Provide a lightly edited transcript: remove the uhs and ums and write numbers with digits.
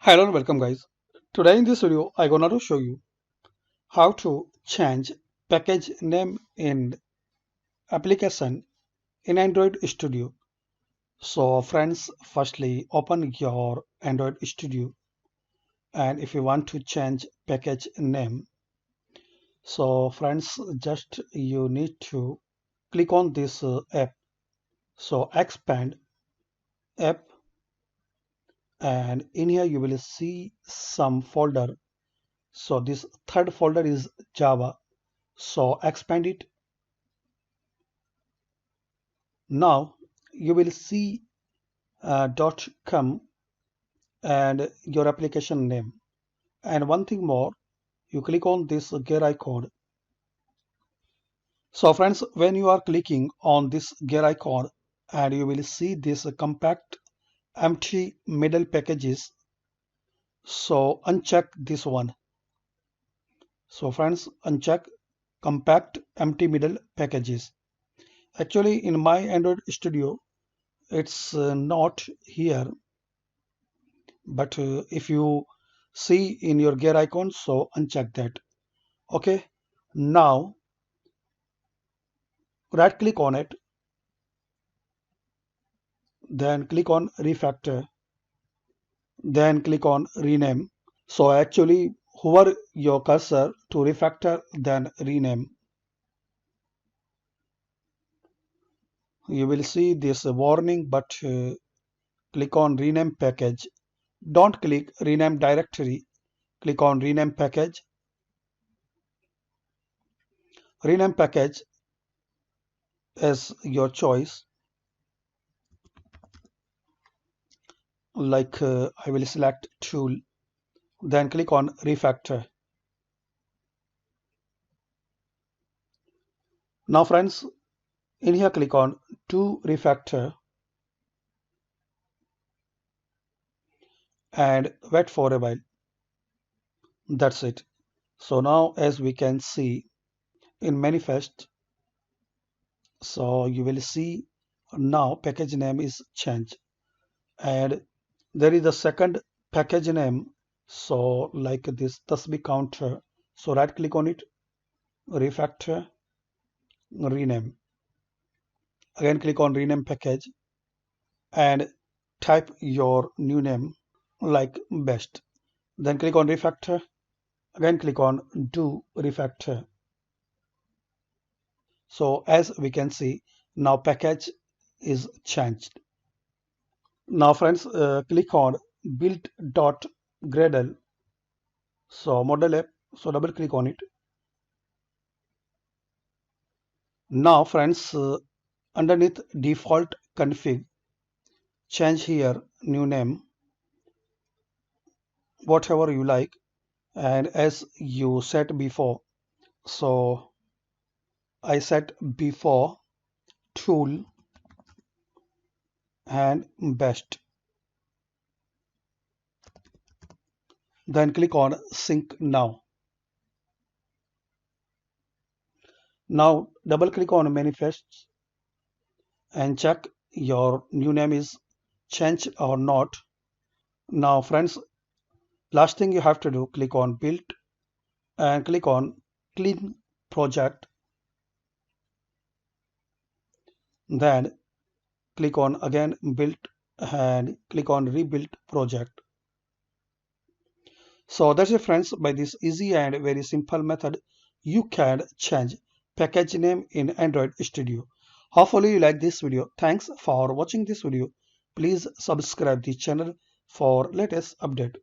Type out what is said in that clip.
Hello and welcome guys. Today in this video I gonna to show you how to change package name in application in Android Studio. So friends, firstly open your Android Studio, and if you want to change package name, so friends, just you need to click on this app. So expand app, and in here you will see some folder. So this third folder is Java. So expand it. Now you will see .com and your application name. And one thing more, you click on this gear icon. So friends, when you are clicking on this gear icon, and you will see this compact empty middle packages. So uncheck this one. So friends, uncheck compact empty middle packages. Actually in my Android Studio, it's not here, but if you see in your gear icon, so uncheck that. Okay, now right click on it, then click on refactor, then click on rename. So actually hover your cursor to refactor, then rename. You will see this warning, but click on rename package. Don't click rename directory, click on rename package. Rename package is your choice. Like I will select tool, then click on refactor. Now friends, in here click on to refactor and wait for a while. That's it. So now as we can see in manifest, so you will see now package name is changed, and there is a second package name, so like this tasbih counter. So right click on it, refactor, rename. Again click on rename package and type your new name like best. Then click on refactor. Again click on do refactor. So as we can see, now package is changed. Now friends, click on build.gradle. So model app, so double click on it. Now friends, underneath default config, change here new name, whatever you like, and as you set before, so I set before tool and best. Then click on sync now. Now double click on manifests and check your new name is changed or not. Now friends, last thing you have to do, click on build and click on clean project. Then click on again build and click on rebuild project. So that's it friends. By this easy and very simple method, you can change package name in Android Studio. Hopefully you like this video. Thanks for watching this video. Please subscribe the channel for latest update.